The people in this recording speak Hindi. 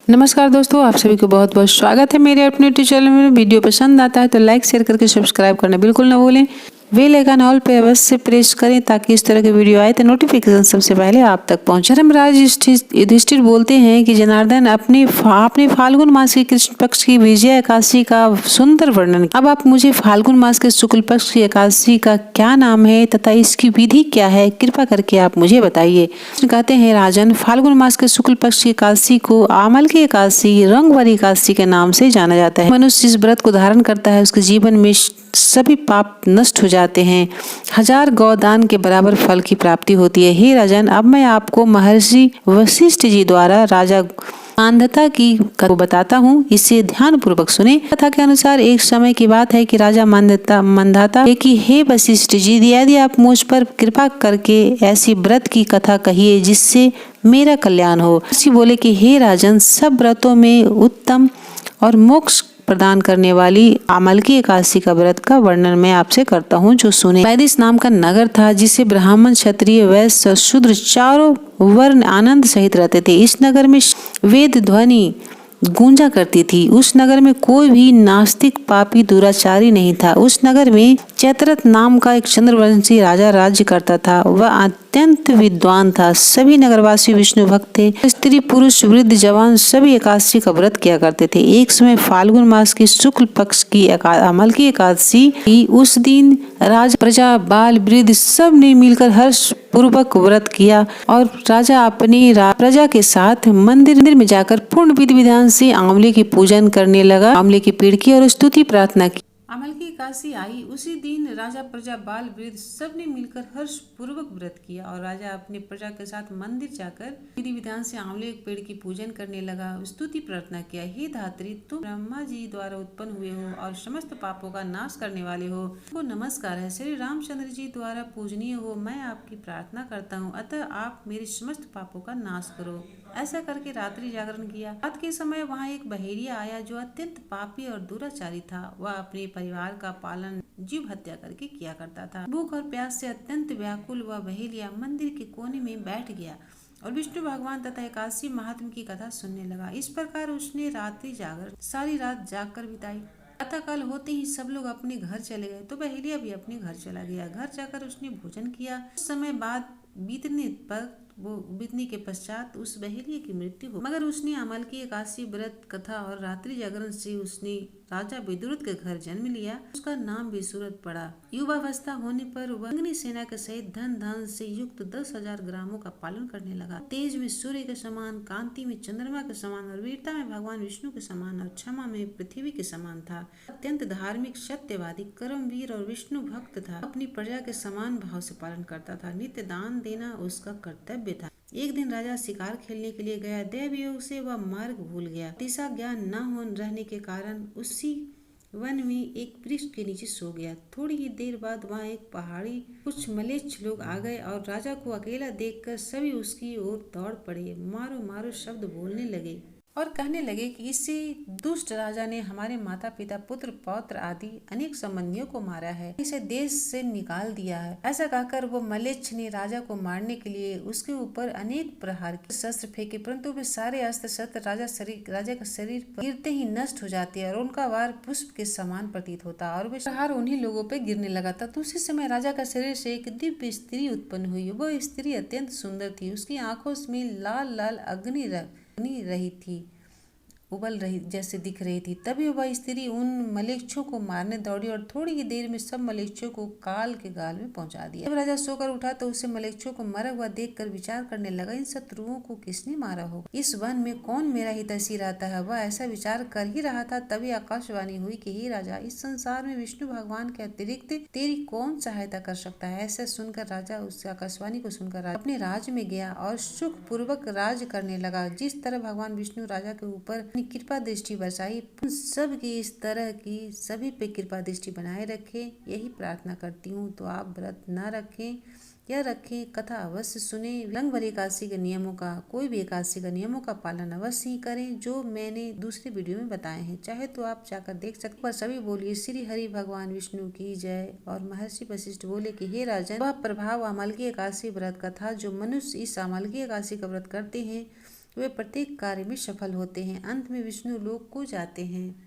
नमस्कार दोस्तों, आप सभी को बहुत बहुत स्वागत है मेरे अपने यूट्यूब चैनल में। वीडियो पसंद आता है तो लाइक शेयर करके सब्सक्राइब करना बिल्कुल ना भूलें। बेल आइकन ऑल पे अवश्य प्रेस करें ताकि इस तरह के वीडियो आए तो नोटिफिकेशन सबसे पहले आप तक पहुंचे। धर्मराज युधिष्ठिर बोलते हैं कि जनार्दन अपने फाल्गुन मास की कृष्ण पक्ष की विजय एकादशी का सुंदर वर्णन। अब आप मुझे फाल्गुन मास के शुक्ल पक्ष की एकादशी का क्या नाम है तथा इसकी विधि क्या है, कृपा करके आप मुझे बताइए। कहते हैं राजन, फाल्गुन मास के शुक्ल पक्ष की एकादशी को आमल की एकादशी, रंग वाली एकादशी के नाम से जाना जाता है। मनुष्य इस व्रत को धारण करता है, उसके जीवन में सभी पाप नष्ट हो जाते हैं, 1000 गौदान के बराबर फल की प्राप्ति होती है। हे राजन, अब मैं आपको महर्षि वशिष्ठ जी द्वारा राजा मांधाता की को बताता हूँ, इसे ध्यान पूर्वक सुने। कथा के अनुसार एक समय की बात है कि राजा मांधाता कि हे वशिष्ठ जी, यदि आप मुझ पर कृपा करके ऐसी व्रत की कथा कहिए जिससे मेरा कल्याण हो। ऋषि बोले कि हे राजन, सब व्रतों में उत्तम और मोक्ष प्रदान करने वाली आमल की एकादशी का व्रत का वर्णन मैं आपसे करता हूँ, जो सुने। वैदिश नाम का नगर था जिसे ब्राह्मण, क्षत्रिय, वैश्य, शूद्र चारों वर्ण आनंद सहित रहते थे। इस नगर में वेद ध्वनि गूंजा करती थी। उस नगर में कोई भी नास्तिक, पापी, दुराचारी नहीं था। उस नगर में चैत्ररथ नाम का एक चंद्रवंशी राजा राज्य करता था। वह अत्यंत विद्वान था। सभी नगरवासी विष्णु भक्त थे। स्त्री, पुरुष, वृद्ध, जवान सभी एकादशी का व्रत किया करते थे। एक समय फाल्गुन मास की शुक्ल पक्ष की अमल की एकादशी, उस दिन राज, प्रजा, बाल, वृद्ध सब ने मिलकर हर्ष पूर्वक व्रत किया और राजा अपनी प्रजा के साथ मंदिर में जाकर पूर्ण विधि विधान से आंवले की पूजन करने लगा। आंवले की पेड़ की और स्तुति प्रार्थना की। अमल की एकादशी आई। उसी दिन राजा, प्रजा, बाल, वृद्ध सब ने मिलकर हर्ष पूर्वक व्रत किया और राजा अपनी प्रजा के साथ मंदिर जाकर विधि विधान से आंवले के पेड़ की पूजन करने लगा, स्तुति प्रार्थना किया। हे धात्री, तुम ब्रह्मा जी द्वारा उत्पन्न हुए हो और समस्त पापों का नाश करने वाले हो। आपको नमस्कार है। श्री रामचंद्र जी द्वारा पूजनीय हो। मैं आपकी प्रार्थना करता हूँ, अतः आप मेरे समस्त पापों का नाश करो। ऐसा करके रात्रि जागरण किया। रात के समय वहाँ एक बहेरिया आया जो अत्यंत पापी और दुराचारी था। वह अपने परिवार का पालन जीव हत्या करके किया करता था। भूख और प्यास से अत्यंत व्याकुल वह बहेलिया मंदिर के कोने में बैठ गया और विष्णु भगवान तथा एकादशी महात्म की कथा सुनने लगा। इस प्रकार उसने रात्रि जागरण सारी रात जागकर बिताई। प्रातःकाल होते ही सब लोग अपने घर चले गए तो बहेलिया भी अपने घर चला गया। घर जाकर उसने भोजन किया। कुछ समय बाद बीतने के पश्चात उस बहेलिया की मृत्यु हो, मगर उसने अमल की एकादशी व्रत कथा और रात्रि जागरण से उसने राजा विदुरथ के घर जन्म लिया। उसका नाम विसुरथ पड़ा। युवावस्था होने पर वह अग्नि सेना के सहित धन धान से युक्त 10,000 ग्रामों का पालन करने लगा। तेज में सूर्य के समान, कांति में चंद्रमा के समान और वीरता में भगवान विष्णु के समान और क्षमा में पृथ्वी के समान था। अत्यंत धार्मिक, सत्यवादी, कर्मवीर और विष्णु भक्त था। अपनी प्रजा के समान भाव से पालन करता था। नित्य दान देना उसका कर्तव्य था। एक दिन राजा शिकार खेलने के लिए गया। दैव योग से वह मार्ग भूल गया। दिशा ज्ञान न हो रहने के कारण उसी वन में एक वृक्ष के नीचे सो गया। थोड़ी ही देर बाद वहाँ एक पहाड़ी कुछ मलेच्छ लोग आ गए और राजा को अकेला देखकर सभी उसकी ओर दौड़ पड़े। मारो मारो शब्द बोलने लगे और कहने लगे कि इसी दुष्ट राजा ने हमारे माता पिता, पुत्र, पौत्र आदि अनेक संबंधियों को मारा है, इसे देश से निकाल दिया है। ऐसा कहकर वो मलेच्छ ने राजा को मारने के लिए उसके ऊपर अनेक प्रहार के शस्त्र फेंके, परंतु वे सारे अस्त्र शस्त्र राजा के शरीर पर गिरते ही नष्ट हो जाते और उनका वार पुष्प के समान प्रतीत होता और वे प्रहार उन्हीं लोगों पे गिरने लगा था। तो उसी समय राजा का शरीर से एक दिव्य स्त्री उत्पन्न हुई। वह स्त्री अत्यंत सुंदर थी। उसकी आंखों में लाल लाल अग्नि रही थी, उबल रही जैसे दिख रही थी। तभी वह स्त्री उन मलेच्छों को मारने दौड़ी और थोड़ी ही देर में सब मलेच्छों को काल के गाल में पहुंचा दिया। जब राजा सोकर उठा तो उसे मलेच्छों को मरा हुआ देखकर विचार करने लगा, इन शत्रुओं को किसने मारा होगा? इस वन में कौन मेरा हितैषी रहता है? वह ऐसा विचार कर ही रहा था, तभी आकाशवाणी हुई कि हे राजा, इस संसार में विष्णु भगवान के अतिरिक्त तेरी कौन सहायता कर सकता है? ऐसा सुनकर राजा उस आकाशवाणी को सुनकर अपने राज्य में गया और सुख पूर्वक राज करने लगा। जिस तरह भगवान विष्णु राजा के ऊपर कृपा दृष्टि बरसाई, सब की इस तरह की सभी पे कृपा दृष्टि बनाए रखे, यही प्रार्थना करती हूँ। तो आप व्रत न रखें या रखें, कथा अवश्य सुने। रंग भरी एकादशी के नियमों का, कोई भी एकादशी का नियमों का पालन अवश्य ही करें जो मैंने दूसरे वीडियो में बताए हैं। चाहे तो आप जाकर देख सकते। पर सभी बोलिए श्री हरि भगवान विष्णु की जय। और महर्षि वशिष्ठ बोले कि हे राजन, वह प्रभाव अमल की एकादशी व्रत का था जो मनुष्य इस अमल की एकादशी का व्रत करते हैं तो वे प्रत्येक कार्य में सफल होते हैं। अंत में विष्णु लोक को जाते हैं।